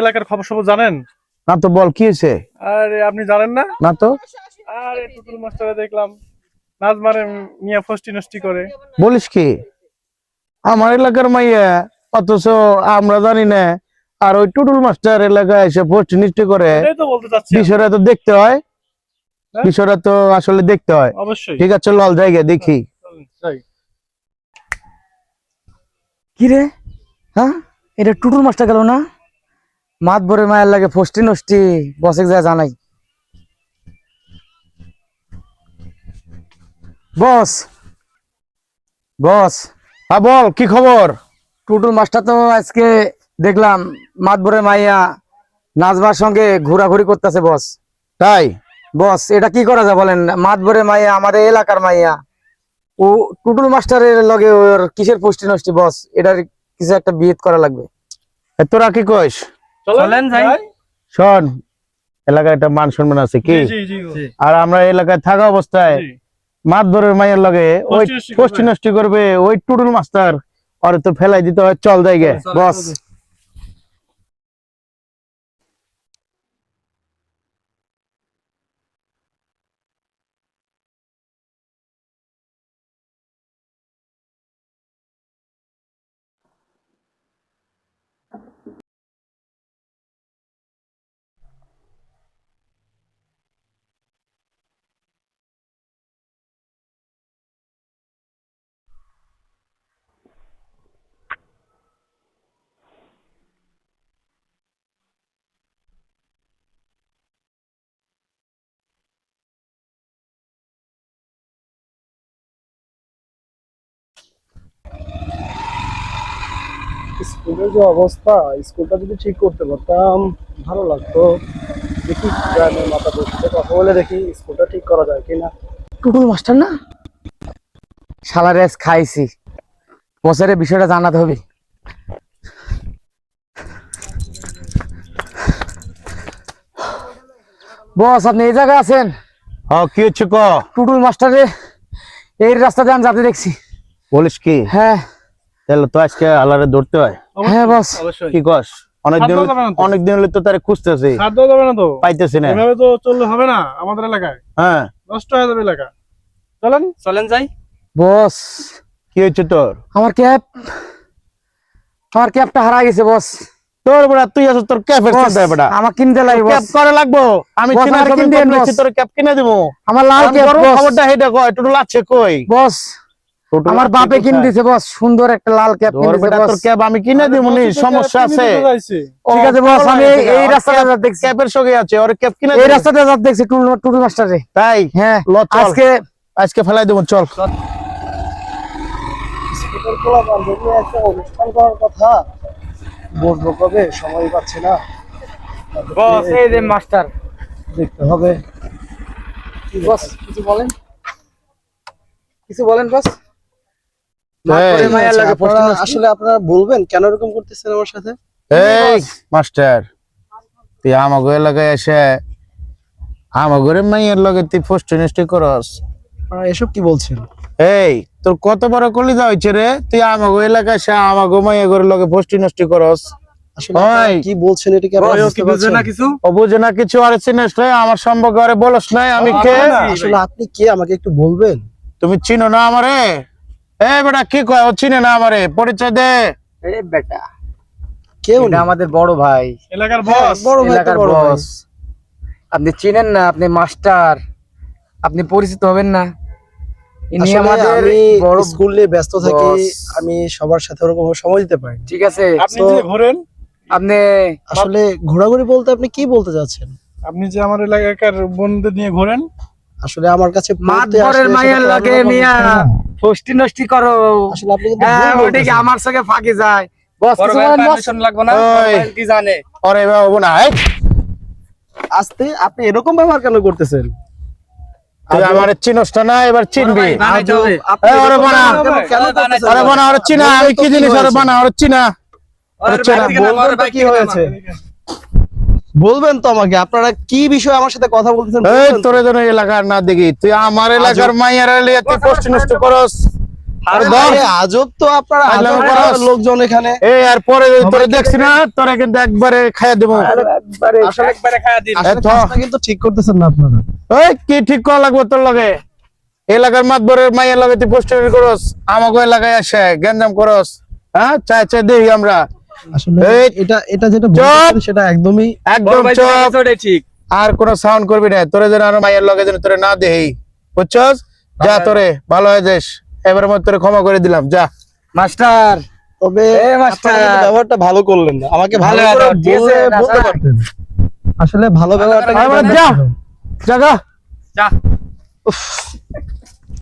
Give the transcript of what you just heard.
এলাকার খবর সবর জানেন? না তো, বল কি হয়েছে? আরে আপনি জানেন না? না তো। আরে টুটুল মাস্টারে দেখলাম নাজমারে মিয়া ফষ্টি নষ্টি করে। বলিস কি? আমার এলাকার মাইয়া, অথচ আমরা জানি না। আর ওই টুটুল মাস্টার এলাকায় এসে পোস্ট নিষ্টি করে। এটাই তো বলতে চাচ্ছি। বিষয়টা তো দেখতে হয়, হ্যাঁ? বিষয়টা তো আসলে দেখতে হয়। অবশ্যই। ঠিক আছে, লল জায়গা দেখি। চলেন, যাই। কি রে? হ্যাঁ, এটা টুটুল মাস্টার গেল না? মাত ভরে মায়ের লাগে ফষ্টি নষ্টি বসে যায় জানাই। বস বস হ্যাঁ বল, কি খবর? টুটুল মাস্টার তো আজকে দেখলাম মাত ভরে মাইয়া নাজমার সঙ্গে ঘোরাঘুরি করতেছে বস। তাই? বস এটা কি করা যায় বলেন? মাত ভরে মাইয়া, আমাদের এলাকার মাইয়া, ও টুটুল মাস্টারের লগে ওর কিসের ফষ্টি নষ্টি বস? এটার কিছু একটা বিয়ে করা লাগবে। তোরা কি কইস? চলেন যাই। শোন, এলাকায় একটা মান সম্মান আছে কি? জি জি জি। আর আমরা এলাকায় থাকা অবস্থায় জি। মাতবরের মায়ের লগে ওই ফষ্টি নষ্টি পোস্টি করবে। নষ্টি করবে ওই টুটুল মাস্টার, আর তো ফেলাই দিতে হয়। চল জায়গা বস স্কুলের যে অবস্থা, স্কুলটা যদি ঠিক করতে পারতাম ভালো লাগতো। দেখি গ্রামের মাথা বসে কথা বলে দেখি স্কুলটা ঠিক করা যায় কিনা। টুটুল মাস্টার না? শালা রেস খাইছি, বছরের বিষয়টা জানাতে হবে। বস আপনি এই জায়গায় আছেন? কি হচ্ছে ক? টুটুল মাস্টারে এই রাস্তা দিয়ে আমি যাতে দেখছি। বলিস কি? হ্যাঁ তাহলে তো আজকে আলারে ধরতে হয়। হ্যাঁ বস। অবশ্যই। কি কস? অনেকদিন খাদ্য যাবে না তো? অনেকদিন হলে তো তারে খুঁজতেছি, খাদ্য যাবে না তো? পাইতেছি না। এভাবে তো চললে হবে না আমাদের এলাকায়। হ্যাঁ, নষ্ট হয়ে যাবে এলাকা। চলেন যাই। বস কি হচ্ছে তোর? আমার ক্যাপটা হারা গেছে বস। তোর বড়া তুই আছিস, তোর ক্যাপের বস, চিন্তা বড়া। আমার কিনতে লাগবে ক্যাপ বস। করে লাগবো। আমি বস, চিনা আমার সবই কিনতে দেন বলেছি, বস। তোর ক্যাপ কিনে দেবো। আমার লাল আমি ক্যাপ বড় বস। খবরটা হেডা কয়, টুটুল আছে কই? বস টুটুল আমার আছে বাপে কিনে কোথায়? দিয়েছে বস, সুন্দর একটা লাল ক্যাপ কিনে তোর দিয়েছে বেটা বস। তোর ক্যাপ আমি কিনে দেবো নি, সমস্যা আছে। ঠিক আছে বস, আমি এই রাস্তাটা দেখছি, ক্যাপের সঙ্গে আছে, ওর ক্যাপ কিনে এই দেবো। রাস্তাটা দেখছি টুটুল মাস্টারে। তাই? হ্যাঁ ল চল, আজকে ফেলাই দেবো, চল। স্কুলের পোলাপান যদি একটা অনুষ্ঠান করার কথা, বসবো কবে, সময় পাচ্ছি না। বস এই যে মাস্টার। দেখতে হবে। বস কিছু বলেন, কিছু বলেন বস। এই, মায়ের লাগে আপনারা আসলে আপনারা বলবেন কেন এরকম করতেছেন আমার সাথে? এই মাস্টার, তুই আমাগো এলাকায় এসে আমাগরে মাইয়ের লগে তুই ফষ্টি নষ্টি করস? আপনারা এসব কি বলছেন? এই তোর কত বড় কলিজা হইছে রে? তুই আমাগো এলাকায় এসে আমাগো মাইয়ের ঘরের লগে ফষ্টি নষ্টি করস? আসলে আপনারা ওই। কি বলছেন এটা কি আপনারা বুঝতে পারছেন? ও বুঝে না কিছু, আর চিনিস নাই আমার সম্পর্কে, আরে বলস নাই আমি কে? আসলে আপনি কে আমাকে একটু বলবেন? তুমি চিনো না আমারে? এই বেটা কি কয়, ও চিনে না আমারে? পরিচয় দে। এই বেটা, কে উনি? এটা আমাদের বড় ভাই, এলাকার হ্যাঁ, বস। বড় ভাই তো এলাকার বড় ভাই। বস। আপনি চিনেন না? আপনি মাস্টার, আপনি পরিচিত হবেন না? ইনি আসলে আমাদের আমি বড় স্কুলে ব্যস্ত থাকি, বস। আমি সবার সাথে ওরকম সময় দিতে পারি না। ঠিক আছে, আপনি যে ঘোরেন, আপনি আসলে ঘোরাঘুরি বলতে আপনি কি বলতে চাচ্ছেন? আপনি যে আমার এলাকার বন্ধুদের নিয়ে ঘোরেন, আসলে আমার কাছে পড়তে মাতবরের আসলে মায়ের সেটা তো লাগে অন্যরকম মিয়া বিষয় না। ফষ্টি নষ্টি করো। আসলে আপনি কিন্তু হ্যাঁ, ভুল ওটা কি বলতেছেন। আমার সঙ্গে ফাঁকি যায়? বস কিছু বলেন বস। ওই, কি জানে? আরে বাবু না, এই, আস্তে আপনি এরকম ব্যবহার কেন করতেছেন? তুই আমারে চিনস না, এবার চিনবি। আজব, আপনি এই, ওরে এরকম বানা। ব্যবহার কেন করতেছেন? আরে বানা, ওরে চিনা, আমি কি জিনিস, ওরে বানা, ওরে চিনা। বলবেন তো কি হয়েছে? বলবেন তো আমাকে, আপনারা কি বিষয়ে আমার সাথে কথা বলতেছেন এই বলবেন তো? তোরে যেন এলাকার না দেখি, তুই আমার এলাকার মাইয়ার লিয়ে তুই পোস্ট নষ্ট করস। আর আজব তো আপনারা আজব আজব করাস। লোকজন এখানে। এই আর পরে তোরে দেখছি না, তোরে কিন্তু একবারে খাইয়া দেবো। আসলে একবারে খায়া দিন। আসলে এত- কাজটা কিন্তু ঠিক করতেছেন না আপনারা। ওই কি ঠিক করা লাগবে তোর লগে? এলাকার মাতবরের মাইয়ের লগে তুই পোস্টার করস, আমাকে এলাকায় আসে গ্যাঞ্জাম করস। হ্যাঁ, চাই চাই দেখি আমরা। আসলে এই, এটা যেটা বলছেন সেটা একদমই একদম বড় ভাই চুপ। যেটা বলছে ওটাই ঠিক। আর কোন সাউন্ড করবি না, তোরে যেন আর মাইয়ের লগে যেন তোরে না দেই, বুঝছস? যা তোরে ভালো হয়ে যাস, এবারের মধ্যে তোরে ক্ষমা করে দিলাম, যা। মাস্টার তবে মাস্টার। আপনারা কিন্তু ব্যবহারটা ভালো করলেন না, আমাকে ভালো ভালো করে ঠিক আছে, বলে না, বলতে স্যার। পারতেন। আসলে ভালো ব্যবহারটা আরে কিন্তু যা, করতে হবে। জাগা। যা।